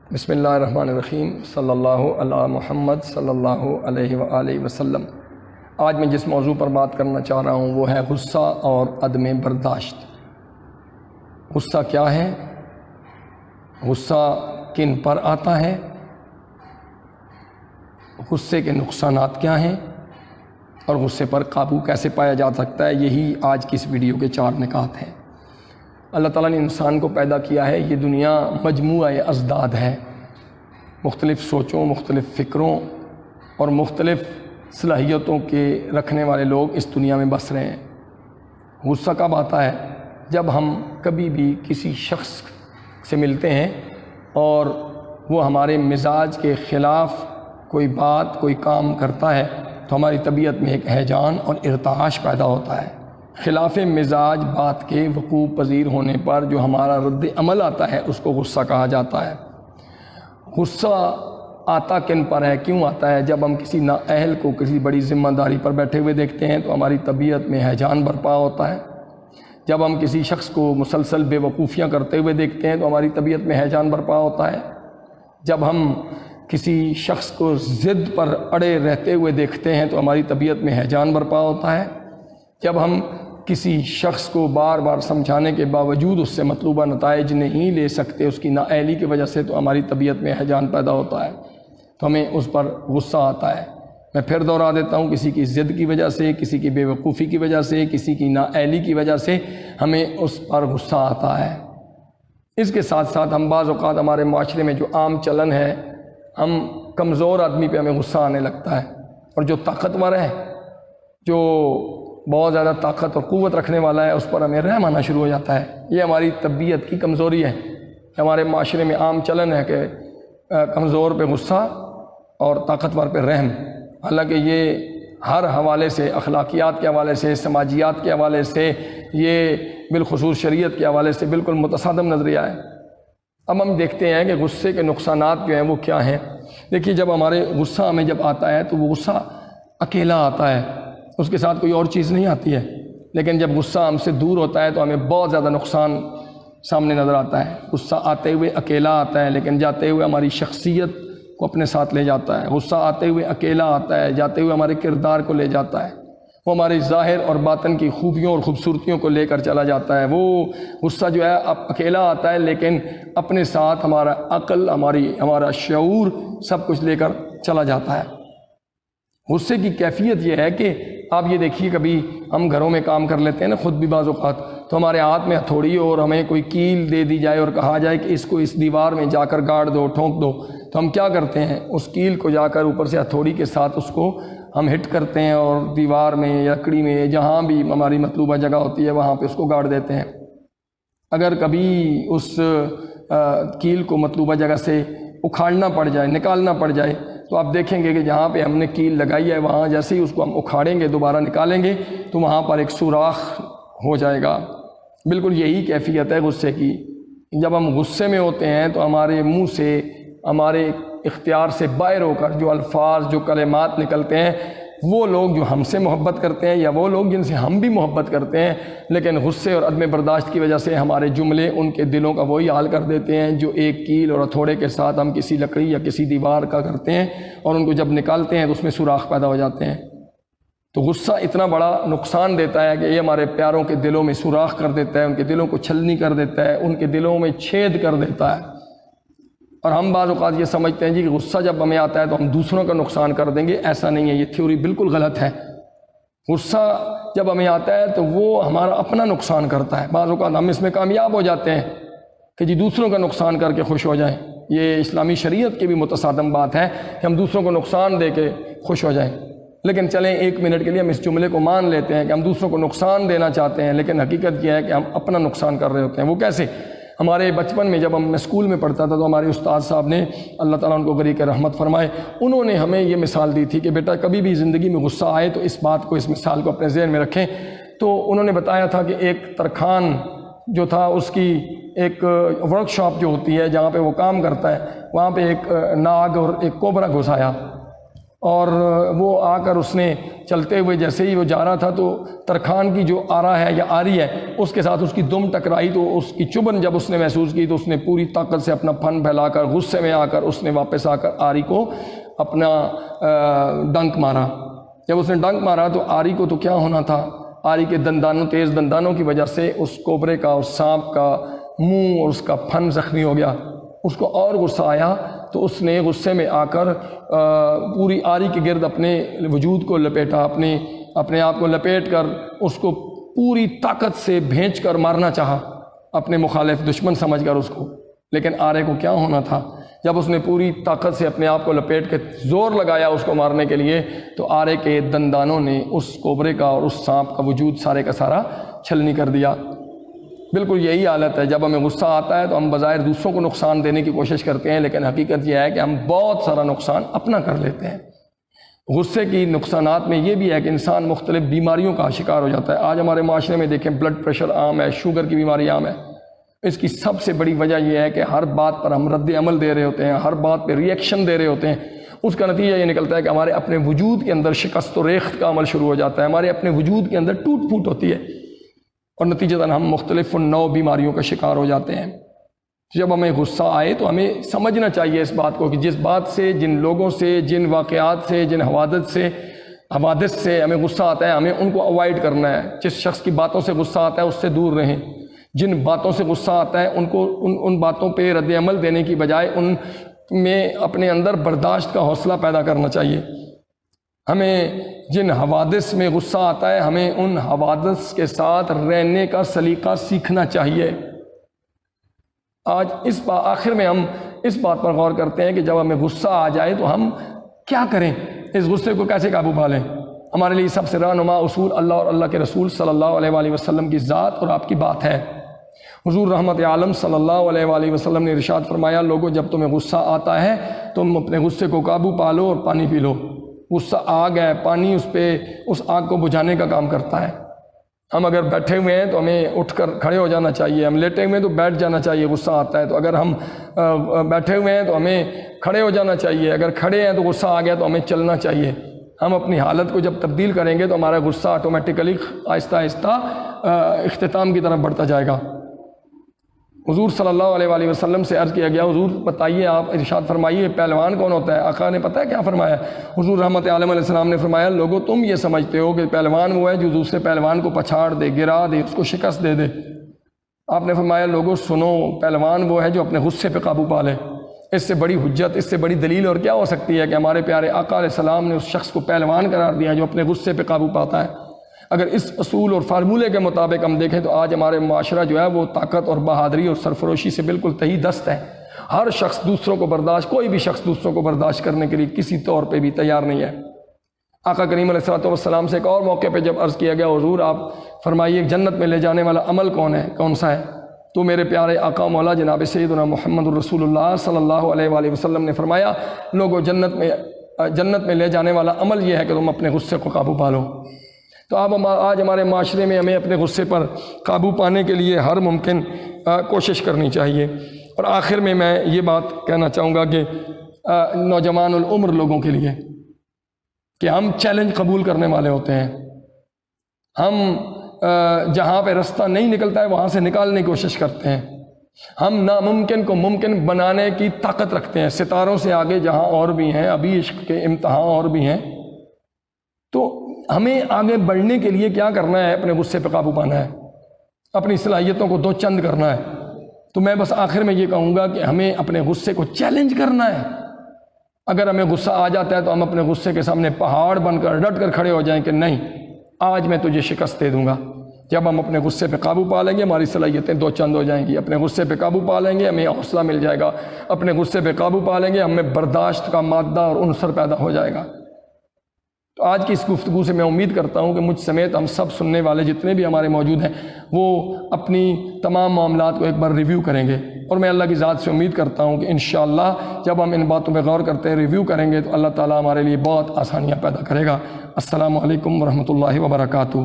بسم اللہ الرحمن الرحیم صلی اللہ علی محمد صلی اللہ علیہ وآلہ وسلم۔ آج میں جس موضوع پر بات کرنا چاہ رہا ہوں وہ ہے غصہ اور عدم برداشت۔ غصہ کیا ہے؟ غصہ کن پر آتا ہے؟ غصے کے نقصانات کیا ہیں؟ اور غصے پر قابو کیسے پایا جا سکتا ہے؟ یہی آج کی اس ویڈیو کے 4 نکات ہیں۔ اللہ تعالیٰ نے انسان کو پیدا کیا ہے، یہ دنیا مجموعہ ازداد ہے، مختلف سوچوں، مختلف فکروں اور مختلف صلاحیتوں کے رکھنے والے لوگ اس دنیا میں بس رہے ہیں۔ غصہ کب آتا ہے؟ جب ہم کبھی بھی کسی شخص سے ملتے ہیں اور وہ ہمارے مزاج کے خلاف کوئی بات، کوئی کام کرتا ہے تو ہماری طبیعت میں ایک ہیجان اور ارتعاش پیدا ہوتا ہے۔ خلاف مزاج بات کے وقوع پذیر ہونے پر جو ہمارا رد عمل آتا ہے اس کو غصہ کہا جاتا ہے۔ غصہ آتا کن پر ہے، کیوں آتا ہے؟ جب ہم کسی نااہل کو کسی بڑی ذمہ داری پر بیٹھے ہوئے دیکھتے ہیں تو ہماری طبیعت میں ہیجان برپا ہوتا ہے۔ جب ہم کسی شخص کو مسلسل بے وقوفیاں کرتے ہوئے دیکھتے ہیں تو ہماری طبیعت میں ہیجان برپا ہوتا ہے۔ جب ہم کسی شخص کو ضد پر اڑے رہتے ہوئے دیکھتے ہیں تو ہماری طبیعت میں ہیجان برپا ہوتا ہے۔ جب ہم کسی شخص کو بار بار سمجھانے کے باوجود اس سے مطلوبہ نتائج نہیں لے سکتے اس کی نااہلی کی وجہ سے تو ہماری طبیعت میں ہیجان پیدا ہوتا ہے، تو ہمیں اس پر غصہ آتا ہے۔ میں پھر دوہرا دیتا ہوں، کسی کی ضد کی وجہ سے، کسی کی بے وقوفی کی وجہ سے، کسی کی نااہلی کی وجہ سے ہمیں اس پر غصہ آتا ہے۔ اس کے ساتھ ساتھ ہم بعض اوقات ہمارے معاشرے میں جو عام چلن ہے، ہم کمزور آدمی پہ ہمیں غصہ آنے لگتا ہے، اور جو طاقتور ہے، جو بہت زیادہ طاقت اور قوت رکھنے والا ہے، اس پر ہمیں رحم آنا شروع ہو جاتا ہے۔ یہ ہماری طبیعت کی کمزوری ہے۔ ہمارے معاشرے میں عام چلن ہے کہ کمزور پہ غصہ اور طاقتور پہ رحم، حالانکہ یہ ہر حوالے سے، اخلاقیات کے حوالے سے، سماجیات کے حوالے سے، یہ بالخصوص شریعت کے حوالے سے بالکل متصادم نظریہ ہے۔ اب ہم دیکھتے ہیں کہ غصے کے نقصانات جو ہیں وہ کیا ہیں۔ دیکھیے، جب ہمارے غصہ ہمیں جب آتا ہے تو وہ غصہ اکیلا آتا ہے، اس کے ساتھ کوئی اور چیز نہیں آتی ہے، لیکن جب غصہ ہم سے دور ہوتا ہے تو ہمیں بہت زیادہ نقصان سامنے نظر آتا ہے۔ غصہ آتے ہوئے اکیلا آتا ہے لیکن جاتے ہوئے ہماری شخصیت کو اپنے ساتھ لے جاتا ہے۔ غصہ آتے ہوئے اکیلا آتا ہے، جاتے ہوئے ہمارے کردار کو لے جاتا ہے۔ وہ ہمارے ظاہر اور باطن کی خوبیوں اور خوبصورتیوں کو لے کر چلا جاتا ہے۔ وہ غصہ جو ہے اب اکیلا آتا ہے لیکن اپنے ساتھ ہمارا عقل، ہمارا شعور سب کچھ لے کر چلا جاتا ہے۔ غصے کی کیفیت یہ ہے کہ آپ یہ دیکھیے، کبھی ہم گھروں میں کام کر لیتے ہیں نا، خود بھی بعض اوقات، تو ہمارے ہاتھ میں ہتھوڑی ہو اور ہمیں کوئی کیل دے دی جائے اور کہا جائے کہ اس کو اس دیوار میں جا کر گاڑ دو، ٹھونک دو، تو ہم کیا کرتے ہیں؟ اس کیل کو جا کر اوپر سے ہتھوڑی کے ساتھ اس کو ہم ہٹ کرتے ہیں اور دیوار میں یا لکڑی میں جہاں بھی ہماری مطلوبہ جگہ ہوتی ہے وہاں پہ اس کو گاڑ دیتے ہیں۔ اگر کبھی اس کیل کو مطلوبہ جگہ سے اکھاڑنا پڑ جائے، نکالنا پڑ جائے، تو آپ دیکھیں گے کہ جہاں پہ ہم نے کیل لگائی ہے وہاں جیسے ہی اس کو ہم اکھاڑیں گے، دوبارہ نکالیں گے تو وہاں پر ایک سوراخ ہو جائے گا۔ بالکل یہی کیفیت ہے غصے کی۔ جب ہم غصے میں ہوتے ہیں تو ہمارے منہ سے، ہمارے اختیار سے باہر ہو کر جو الفاظ، جو کلمات نکلتے ہیں، وہ لوگ جو ہم سے محبت کرتے ہیں یا وہ لوگ جن سے ہم بھی محبت کرتے ہیں، لیکن غصے اور عدم برداشت کی وجہ سے ہمارے جملے ان کے دلوں کا وہی حال کر دیتے ہیں جو ایک کیل اور ہتھوڑے کے ساتھ ہم کسی لکڑی یا کسی دیوار کا کرتے ہیں، اور ان کو جب نکالتے ہیں تو اس میں سوراخ پیدا ہو جاتے ہیں۔ تو غصہ اتنا بڑا نقصان دیتا ہے کہ یہ ہمارے پیاروں کے دلوں میں سوراخ کر دیتا ہے، ان کے دلوں کو چھلنی کر دیتا ہے، ان کے دلوں میں چھید کر دیتا ہے۔ اور ہم بعض اوقات یہ سمجھتے ہیں جی کہ غصہ جب ہمیں آتا ہے تو ہم دوسروں کا نقصان کر دیں گے۔ ایسا نہیں ہے، یہ تھیوری بالکل غلط ہے۔ غصہ جب ہمیں آتا ہے تو وہ ہمارا اپنا نقصان کرتا ہے۔ بعض اوقات ہم اس میں کامیاب ہو جاتے ہیں کہ جی دوسروں کا نقصان کر کے خوش ہو جائیں۔ یہ اسلامی شریعت کی بھی متصادم بات ہے کہ ہم دوسروں کو نقصان دے کے خوش ہو جائیں، لیکن چلیں 1 منٹ کے لیے ہم اس جملے کو مان لیتے ہیں کہ ہم دوسروں کو نقصان دینا چاہتے ہیں، لیکن حقیقت یہ ہے کہ ہم اپنا نقصان کر رہے ہوتے ہیں۔ وہ کیسے؟ ہمارے بچپن میں جب ہم اسکول میں پڑھتا تھا تو ہمارے استاد صاحب نے، اللہ تعالیٰ ان کو غریق رحمت فرمائے، انہوں نے ہمیں یہ مثال دی تھی کہ بیٹا کبھی بھی زندگی میں غصہ آئے تو اس بات کو، اس مثال کو اپنے ذہن میں رکھیں۔ تو انہوں نے بتایا تھا کہ ایک ترکھان جو تھا، اس کی ایک ورک شاپ جو ہوتی ہے جہاں پہ وہ کام کرتا ہے، وہاں پہ ایک ناگ اور ایک کوبرا گھس آیا، اور وہ آ کر اس نے چلتے ہوئے جیسے ہی وہ جا رہا تھا تو ترکھان کی جو آرا ہے یا آری ہے اس کے ساتھ اس کی دم ٹکرائی، تو اس کی چبھن جب اس نے محسوس کی تو اس نے پوری طاقت سے اپنا پھن پھیلا کر غصے میں آ کر اس نے واپس آ کر آری کو اپنا ڈنک مارا۔ جب اس نے ڈنک مارا تو آری کو تو کیا ہونا تھا، آری کے دندانوں، تیز دندانوں کی وجہ سے اس کوبرے کا اور سانپ کا منہ اور اس کا پھن زخمی ہو گیا۔ اس کو اور غصہ آیا تو اس نے غصے میں آ کر پوری آری کے گرد اپنے وجود کو لپیٹا، اپنے آپ کو لپیٹ کر اس کو پوری طاقت سے بھینچ کر مارنا چاہا، اپنے مخالف دشمن سمجھ کر اس کو۔ لیکن آرے کو کیا ہونا تھا، جب اس نے پوری طاقت سے اپنے آپ کو لپیٹ کے زور لگایا اس کو مارنے کے لیے تو آرے کے دندانوں نے اس کوبرے کا اور اس سانپ کا وجود سارے کا سارا چھلنی کر دیا۔ بالکل یہی حالت ہے، جب ہمیں غصہ آتا ہے تو ہم بظاہر دوسروں کو نقصان دینے کی کوشش کرتے ہیں، لیکن حقیقت یہ ہے کہ ہم بہت سارا نقصان اپنا کر لیتے ہیں۔ غصے کی نقصانات میں یہ بھی ہے کہ انسان مختلف بیماریوں کا شکار ہو جاتا ہے۔ آج ہمارے معاشرے میں دیکھیں بلڈ پریشر عام ہے، شوگر کی بیماری عام ہے۔ اس کی سب سے بڑی وجہ یہ ہے کہ ہر بات پر ہم رد عمل دے رہے ہوتے ہیں، ہر بات پہ ری ایکشن دے رہے ہوتے ہیں۔ اس کا نتیجہ یہ نکلتا ہے کہ ہمارے اپنے وجود کے اندر شکست و ریخت کا عمل شروع ہو جاتا ہے، ہمارے اپنے وجود کے اندر ٹوٹ پھوٹ ہوتی ہے اور نتیجتاً ہم مختلف نو بیماریوں کا شکار ہو جاتے ہیں۔ جب ہمیں غصہ آئے تو ہمیں سمجھنا چاہیے اس بات کو کہ جس بات سے، جن لوگوں سے، جن واقعات سے، جن حوادث سے ہمیں غصہ آتا ہے ہمیں ان کو اوائڈ کرنا ہے۔ جس شخص کی باتوں سے غصہ آتا ہے اس سے دور رہیں۔ جن باتوں سے غصہ آتا ہے ان باتوں پہ رد عمل دینے کی بجائے ان میں اپنے اندر برداشت کا حوصلہ پیدا کرنا چاہیے۔ ہمیں جن حوادث میں غصہ آتا ہے ہمیں ان حوادث کے ساتھ رہنے کا سلیقہ سیکھنا چاہیے۔ آج آخر میں ہم اس بات پر غور کرتے ہیں کہ جب ہمیں غصہ آ جائے تو ہم کیا کریں، اس غصے کو کیسے قابو پا لیں۔ ہمارے لیے سب سے رہنما اصول اللہ اور اللہ کے رسول صلی اللہ علیہ وآلہ وسلم کی ذات اور آپ کی بات ہے۔ حضور رحمت عالم صلی اللہ علیہ وآلہ وسلم نے ارشاد فرمایا، لوگوں جب تمہیں غصہ آتا ہے تم اپنے غصے کو قابو پا لو اور پانی پی لو۔ غصہ آگ ہے، پانی اس آگ کو بجھانے کا کام کرتا ہے۔ ہم اگر بیٹھے ہوئے ہیں تو ہمیں اٹھ کر کھڑے ہو جانا چاہیے، ہم لیٹے ہوئے ہیں تو بیٹھ جانا چاہیے۔ غصہ آتا ہے تو اگر ہم بیٹھے ہوئے ہیں تو ہمیں کھڑے ہو جانا چاہیے، اگر کھڑے ہیں تو غصہ آ گیا تو ہمیں چلنا چاہیے۔ ہم اپنی حالت کو جب تبدیل کریں گے تو ہمارا غصہ آٹومیٹیکلی آہستہ آہستہ اختتام کی طرف بڑھتا جائے گا۔ حضور صلی اللہ علیہ وآلہ وسلم سے عرض کیا گیا، حضور بتائیے، آپ ارشاد فرمائیے پہلوان کون ہوتا ہے؟ آقا نے پتہ ہے کیا فرمایا؟ حضور رحمت عالم علیہ السلام نے فرمایا، لوگوں تم یہ سمجھتے ہو کہ پہلوان وہ ہے جو دوسرے پہلوان کو پچھاڑ دے، گرا دے، اس کو شکست دے دے۔ آپ نے فرمایا، لوگوں سنو، پہلوان وہ ہے جو اپنے غصے پہ قابو پا لے۔ اس سے بڑی حجت، اس سے بڑی دلیل اور کیا ہو سکتی ہے کہ ہمارے پیارے آقا علیہ السلام نے اس شخص کو پہلوان قرار دیا جو اپنے غصے پہ قابو پاتا ہے۔ اگر اس اصول اور فارمولے کے مطابق ہم دیکھیں تو آج ہمارے معاشرہ جو ہے وہ طاقت اور بہادری اور سرفروشی سے بالکل تہی دست ہے۔ ہر شخص دوسروں کو کوئی بھی شخص دوسروں کو برداشت کرنے کے لیے کسی طور پہ بھی تیار نہیں ہے۔ آقا کریم علیہ السلام سے ایک اور موقع پہ جب عرض کیا گیا، حضور آپ فرمائیے جنت میں لے جانے والا عمل کون سا ہے؟ تو میرے پیارے آقا مولا جناب سیدنا محمد الرسول اللہ صلی اللہ علیہ وآلہ وسلم نے فرمایا، لوگوں جنت میں لے جانے والا عمل یہ ہے کہ تم اپنے غصے کو قابو پا لو۔ تو آج ہمارے معاشرے میں ہمیں اپنے غصے پر قابو پانے کے لیے ہر ممکن کوشش کرنی چاہیے۔ اور آخر میں یہ بات کہنا چاہوں گا کہ نوجوان العمر لوگوں کے لیے کہ ہم چیلنج قبول کرنے والے ہوتے ہیں۔ ہم جہاں پہ رستہ نہیں نکلتا ہے وہاں سے نکالنے کی کوشش کرتے ہیں۔ ہم ناممکن کو ممکن بنانے کی طاقت رکھتے ہیں۔ ستاروں سے آگے جہاں اور بھی ہیں، ابھی عشق کے امتحان اور بھی ہیں۔ تو ہمیں آگے بڑھنے کے لیے کیا کرنا ہے؟ اپنے غصے پہ قابو پانا ہے، اپنی صلاحیتوں کو دو چند کرنا ہے۔ تو میں بس آخر میں یہ کہوں گا کہ ہمیں اپنے غصے کو چیلنج کرنا ہے۔ اگر ہمیں غصہ آ جاتا ہے تو ہم اپنے غصے کے سامنے پہاڑ بن کر ڈٹ کر کھڑے ہو جائیں کہ نہیں، آج میں تجھے شکست دے دوں گا۔ جب ہم اپنے غصے پہ قابو پا لیں گے ہماری صلاحیتیں دو چند ہو جائیں گی۔ اپنے غصے پہ قابو پا لیں گے ہمیں حوصلہ مل جائے گا، اپنے غصے پہ قابو پا لیں گے ہمیں برداشت کا مادہ اور عنصر پیدا ہو جائے گا۔ تو آج کی اس گفتگو سے میں امید کرتا ہوں کہ مجھ سمیت ہم سب سننے والے جتنے بھی ہمارے موجود ہیں وہ اپنی تمام معاملات کو ایک بار ریویو کریں گے، اور میں اللہ کی ذات سے امید کرتا ہوں کہ انشاءاللہ جب ہم ان باتوں پہ غور کرتے ہیں، ریویو کریں گے، تو اللہ تعالیٰ ہمارے لیے بہت آسانیاں پیدا کرے گا۔ السلام علیکم ورحمۃ اللہ وبرکاتہ۔